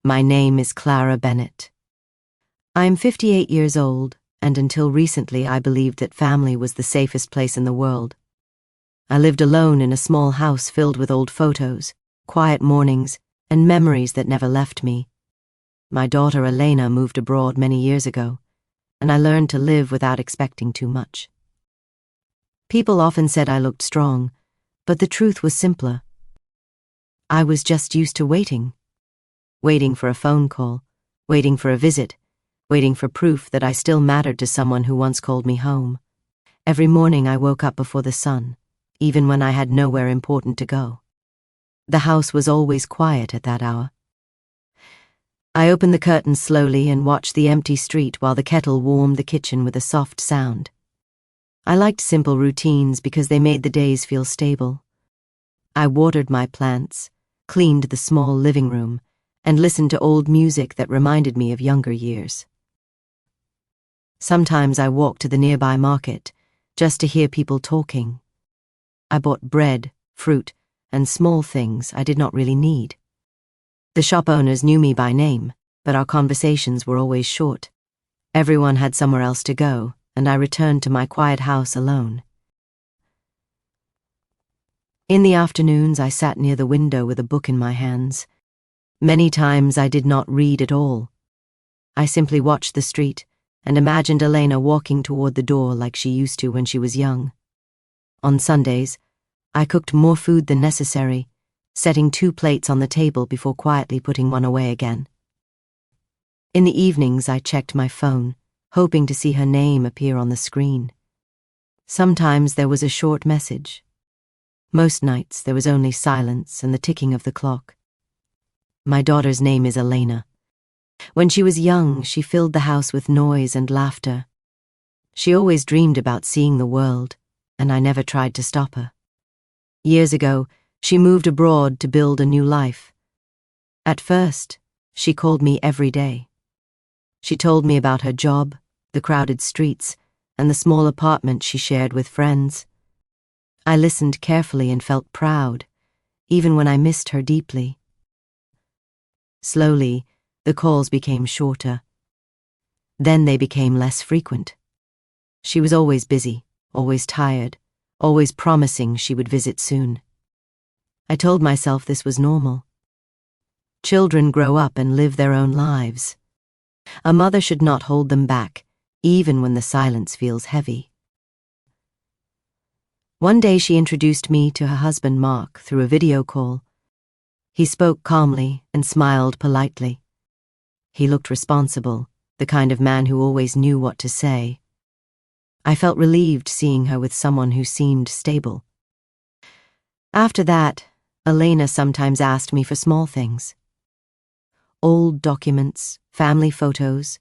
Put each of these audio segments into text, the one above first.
My name is Clara Bennett. I am 58 years old, and until recently I believed that family was the safest place in the world. I lived alone in a small house filled with old photos, quiet mornings, and memories that never left me. My daughter Elena moved abroad many years ago, and I learned to live without expecting too much. People often said I looked strong, but the truth was simpler. I was just used to waiting for a phone call, waiting for a visit, waiting for proof that I still mattered to someone who once called me home. Every morning I woke up before the sun, even when I had nowhere important to go. The house was always quiet at that hour. I opened the curtains slowly and watched the empty street while the kettle warmed the kitchen with a soft sound. I liked simple routines because they made the days feel stable. I watered my plants, cleaned the small living room, and listened to old music that reminded me of younger years. Sometimes I walked to the nearby market just to hear people talking. I bought bread, fruit, and small things I did not really need. The shop owners knew me by name, but our conversations were always short. Everyone had somewhere else to go, and I returned to my quiet house alone. In the afternoons, I sat near the window with a book in my hands. Many times I did not read at all. I simply watched the street and imagined Elena walking toward the door like she used to when she was young. On Sundays, I cooked more food than necessary, setting 2 plates on the table before quietly putting one away again. In the evenings, I checked my phone, hoping to see her name appear on the screen. Sometimes there was a short message. Most nights there was only silence and the ticking of the clock. My daughter's name is Elena. When she was young, she filled the house with noise and laughter. She always dreamed about seeing the world, and I never tried to stop her. Years ago, she moved abroad to build a new life. At first, she called me every day. She told me about her job, the crowded streets, and the small apartment she shared with friends. I listened carefully and felt proud, even when I missed her deeply. Slowly, the calls became shorter. Then they became less frequent. She was always busy, always tired, always promising she would visit soon. I told myself this was normal. Children grow up and live their own lives. A mother should not hold them back, even when the silence feels heavy. One day she introduced me to her husband Mark through a video call. He spoke calmly and smiled politely. He looked responsible, the kind of man who always knew what to say. I felt relieved seeing her with someone who seemed stable. After that, Elena sometimes asked me for small things. Old documents, family photos,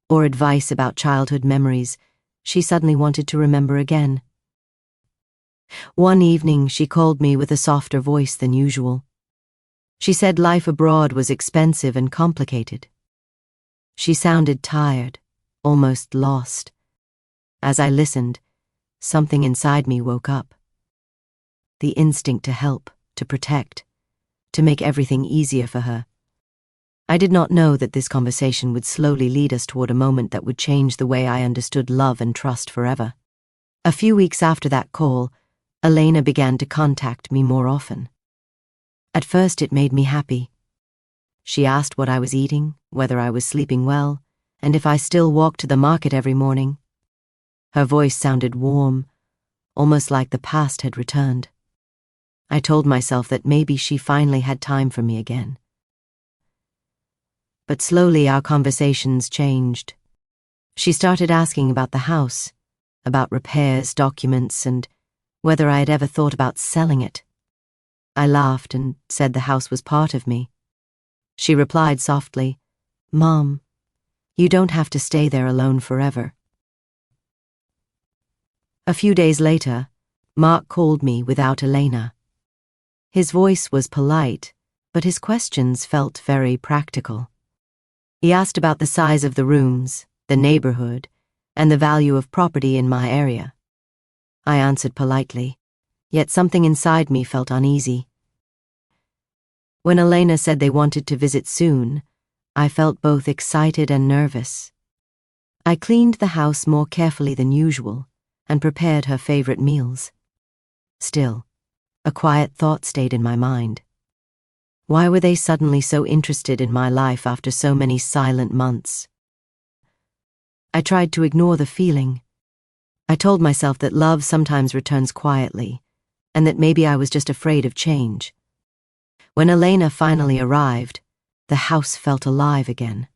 or advice about childhood memories she suddenly wanted to remember again. One evening she called me with a softer voice than usual. She said life abroad was expensive and complicated. She sounded tired, almost lost. As I listened, something inside me woke up. The instinct to help, to protect, to make everything easier for her. I did not know that this conversation would slowly lead us toward a moment that would change the way I understood love and trust forever. A few weeks after that call, Elena began to contact me more often. At first it made me happy. She asked what I was eating, whether I was sleeping well, and if I still walked to the market every morning. Her voice sounded warm, almost like the past had returned. I told myself that maybe she finally had time for me again. But slowly our conversations changed. She started asking about the house, about repairs, documents, and whether I had ever thought about selling it. I laughed and said the house was part of me. She replied softly, "Mom, you don't have to stay there alone forever." A few days later, Mark called me without Elena. His voice was polite, but his questions felt very practical. He asked about the size of the rooms, the neighborhood, and the value of property in my area. I answered politely, yet something inside me felt uneasy. When Elena said they wanted to visit soon, I felt both excited and nervous. I cleaned the house more carefully than usual and prepared her favorite meals. Still, a quiet thought stayed in my mind. Why were they suddenly so interested in my life after so many silent months? I tried to ignore the feeling. I told myself that love sometimes returns quietly, and that maybe I was just afraid of change. When Elena finally arrived, the house felt alive again.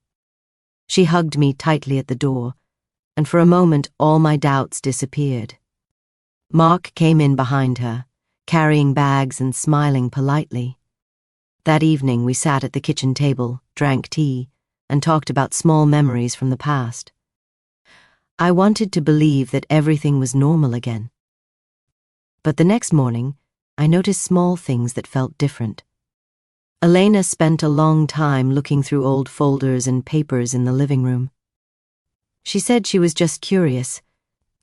She hugged me tightly at the door, and for a moment all my doubts disappeared. Mark came in behind her, carrying bags and smiling politely. That evening we sat at the kitchen table, drank tea, and talked about small memories from the past. I wanted to believe that everything was normal again. But the next morning, I noticed small things that felt different. Elena spent a long time looking through old folders and papers in the living room. She said she was just curious,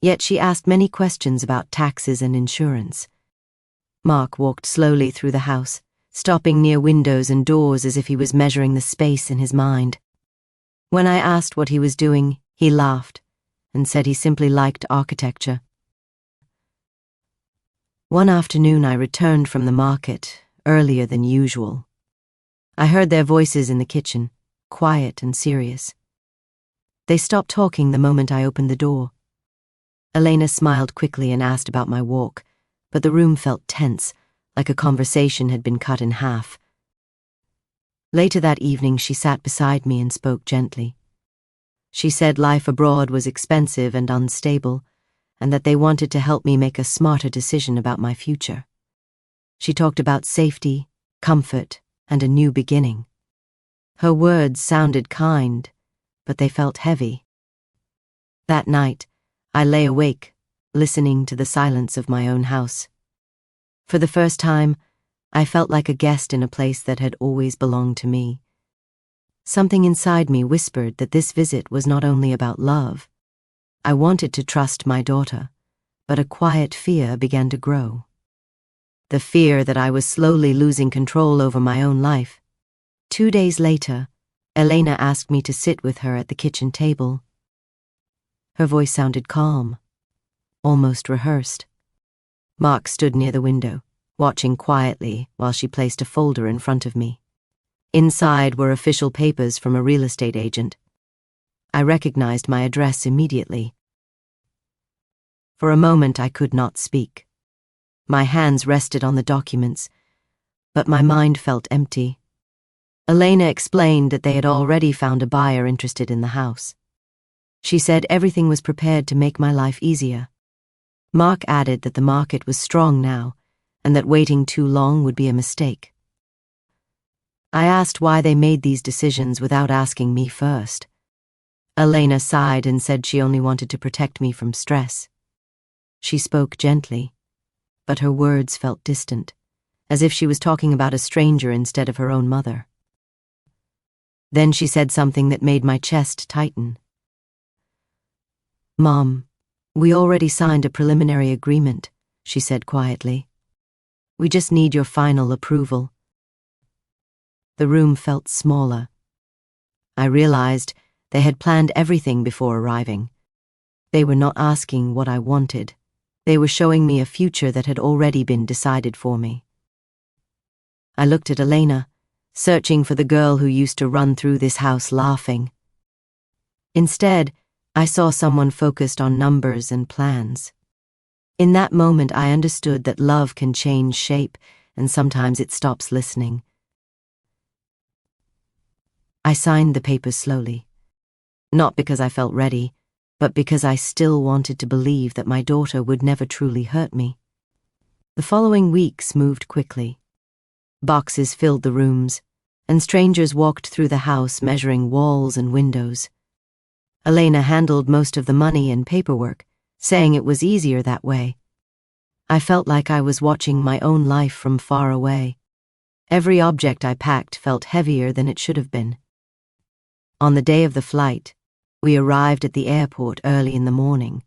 yet she asked many questions about taxes and insurance. Mark walked slowly through the house, stopping near windows and doors as if he was measuring the space in his mind. When I asked what he was doing, he laughed and said he simply liked architecture. One afternoon I returned from the market, earlier than usual. I heard their voices in the kitchen, quiet and serious. They stopped talking the moment I opened the door. Elena smiled quickly and asked about my walk, but the room felt tense, like a conversation had been cut in half. Later that evening she sat beside me and spoke gently. She said life abroad was expensive and unstable, and that they wanted to help me make a smarter decision about my future. She talked about safety, comfort, and a new beginning. Her words sounded kind, but they felt heavy. That night, I lay awake, listening to the silence of my own house. For the first time, I felt like a guest in a place that had always belonged to me. Something inside me whispered that this visit was not only about love. I wanted to trust my daughter, but a quiet fear began to grow. The fear that I was slowly losing control over my own life. 2 days later, Elena asked me to sit with her at the kitchen table. Her voice sounded calm, almost rehearsed. Mark stood near the window, watching quietly while she placed a folder in front of me. Inside were official papers from a real estate agent. I recognized my address immediately. For a moment I could not speak. My hands rested on the documents, but my mind felt empty. Elena explained that they had already found a buyer interested in the house. She said everything was prepared to make my life easier. Mark added that the market was strong now, and that waiting too long would be a mistake. I asked why they made these decisions without asking me first. Elena sighed and said she only wanted to protect me from stress. She spoke gently, but her words felt distant, as if she was talking about a stranger instead of her own mother. Then she said something that made my chest tighten. "Mom, we already signed a preliminary agreement," she said quietly. "We just need your final approval." The room felt smaller. I realized they had planned everything before arriving. They were not asking what I wanted. They were showing me a future that had already been decided for me. I looked at Elena, searching for the girl who used to run through this house laughing. Instead, I saw someone focused on numbers and plans. In that moment, I understood that love can change shape, and sometimes it stops listening. I signed the papers slowly, not because I felt ready, but because I still wanted to believe that my daughter would never truly hurt me. The following weeks moved quickly. Boxes filled the rooms, and strangers walked through the house measuring walls and windows. Elena handled most of the money and paperwork, saying it was easier that way. I felt like I was watching my own life from far away. Every object I packed felt heavier than it should have been. On the day of the flight, we arrived at the airport early in the morning.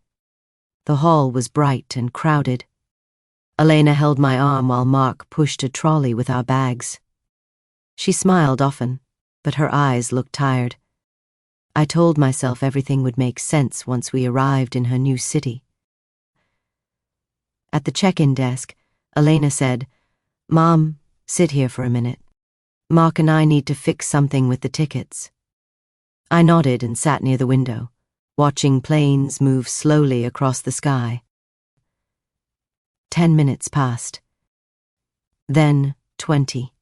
The hall was bright and crowded. Elena held my arm while Mark pushed a trolley with our bags. She smiled often, but her eyes looked tired. I told myself everything would make sense once we arrived in her new city. At the check-in desk, Elena said, "Mom, sit here for a minute. Mark and I need to fix something with the tickets." I nodded and sat near the window, watching planes move slowly across the sky. 10 minutes passed. Then 20.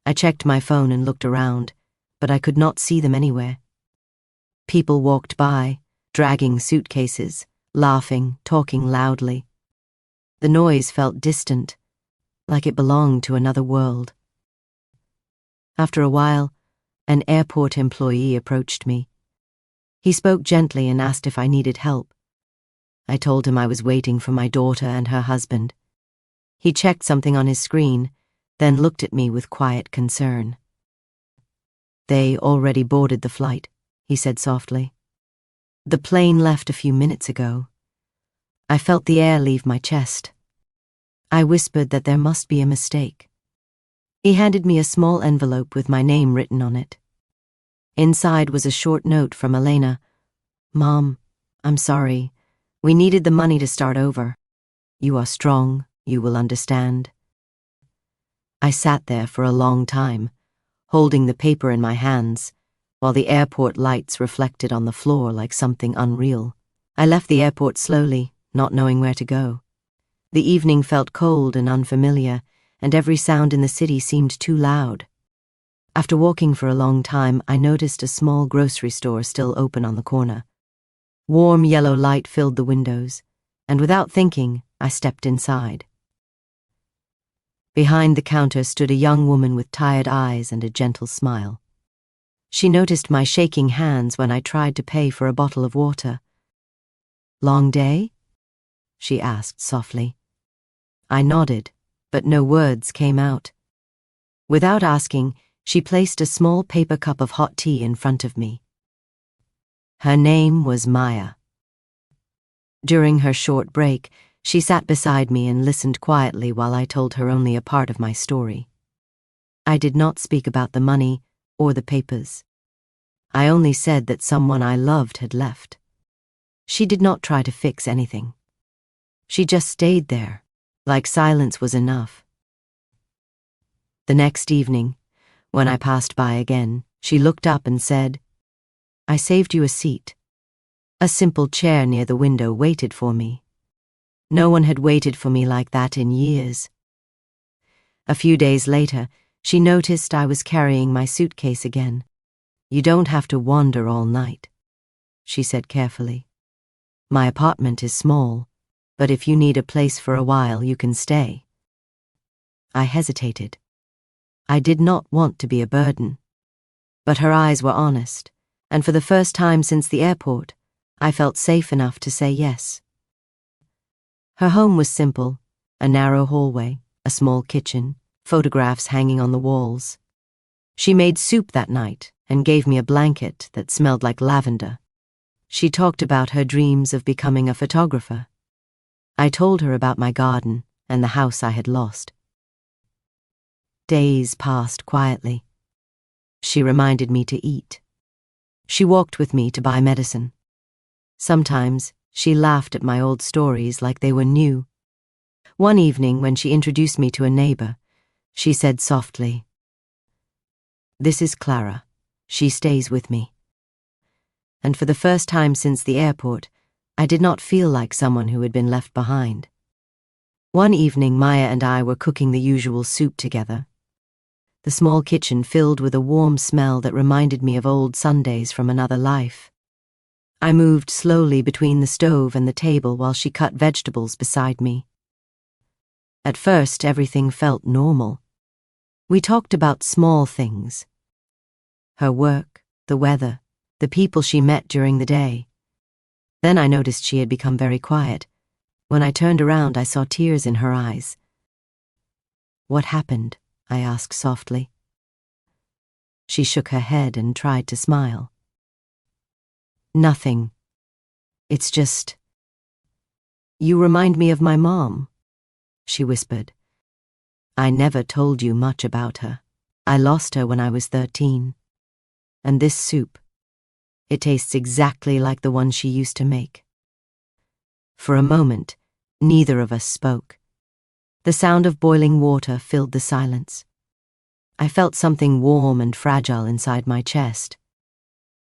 I checked my phone and looked around, but I could not see them anywhere. People walked by, dragging suitcases, laughing, talking loudly. The noise felt distant, like it belonged to another world. After a while, an airport employee approached me. He spoke gently and asked if I needed help. I told him I was waiting for my daughter and her husband. He checked something on his screen, then looked at me with quiet concern. "They already boarded the flight," he said softly. "The plane left a few minutes ago." I felt the air leave my chest. I whispered that there must be a mistake. He handed me a small envelope with my name written on it. Inside was a short note from Elena. "Mom, I'm sorry. We needed the money to start over. You are strong. You will understand." I sat there for a long time, holding the paper in my hands, while the airport lights reflected on the floor like something unreal. I left the airport slowly, not knowing where to go. The evening felt cold and unfamiliar, and every sound in the city seemed too loud. After walking for a long time, I noticed a small grocery store still open on the corner. Warm yellow light filled the windows, and without thinking, I stepped inside. Behind the counter stood a young woman with tired eyes and a gentle smile. She noticed my shaking hands when I tried to pay for a bottle of water. "Long day?" she asked softly. I nodded, but no words came out. Without asking, she placed a small paper cup of hot tea in front of me. Her name was Maya. During her short break, she sat beside me and listened quietly while I told her only a part of my story. I did not speak about the money or the papers. I only said that someone I loved had left. She did not try to fix anything. She just stayed there, like silence was enough. The next evening, when I passed by again, she looked up and said, "I saved you a seat." A simple chair near the window waited for me. No one had waited for me like that in years. A few days later, she noticed I was carrying my suitcase again. "You don't have to wander all night," she said carefully. "My apartment is small, but if you need a place for a while, you can stay." I hesitated. I did not want to be a burden. But her eyes were honest, and for the first time since the airport, I felt safe enough to say yes. Her home was simple: a narrow hallway, a small kitchen, photographs hanging on the walls. She made soup that night and gave me a blanket that smelled like lavender. She talked about her dreams of becoming a photographer. I told her about my garden and the house I had lost. Days passed quietly. She reminded me to eat. She walked with me to buy medicine. Sometimes she laughed at my old stories like they were new. One evening, when she introduced me to a neighbor, she said softly, "This is Clara. She stays with me." And for the first time since the airport, I did not feel like someone who had been left behind. One evening, Maya and I were cooking the usual soup together. The small kitchen filled with a warm smell that reminded me of old Sundays from another life. I moved slowly between the stove and the table while she cut vegetables beside me. At first, everything felt normal. We talked about small things: her work, the weather, the people she met during the day. Then I noticed she had become very quiet. When I turned around, I saw tears in her eyes. "What happened?" I asked softly. She shook her head and tried to smile. "Nothing. It's just... You remind me of my mom," she whispered. "I never told you much about her. I lost her when I was 13. and this soup. It tastes exactly like the one she used to make." For a moment, neither of us spoke. The sound of boiling water filled the silence. I felt something warm and fragile inside my chest.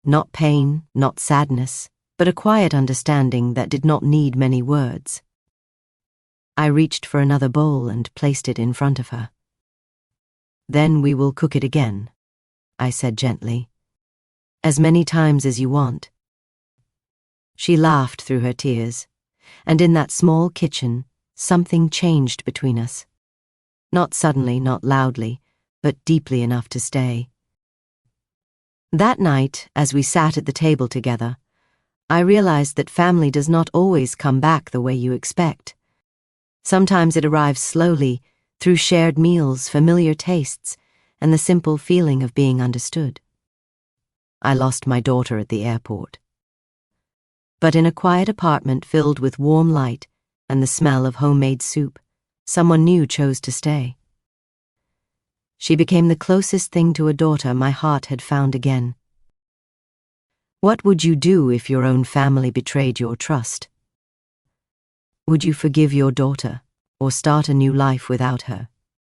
Not pain, not sadness, but a quiet understanding that did not need many words. I reached for another bowl and placed it in front of her. "Then we will cook it again," I said gently. "As many times as you want." She laughed through her tears, and in that small kitchen, something changed between us. Not suddenly, not loudly, but deeply enough to stay. That night, as we sat at the table together, I realized that family does not always come back the way you expect. Sometimes it arrives slowly, through shared meals, familiar tastes, and the simple feeling of being understood. I lost my daughter at the airport. But in a quiet apartment filled with warm light and the smell of homemade soup, someone new chose to stay. She became the closest thing to a daughter my heart had found again. What would you do if your own family betrayed your trust? Would you forgive your daughter or start a new life without her?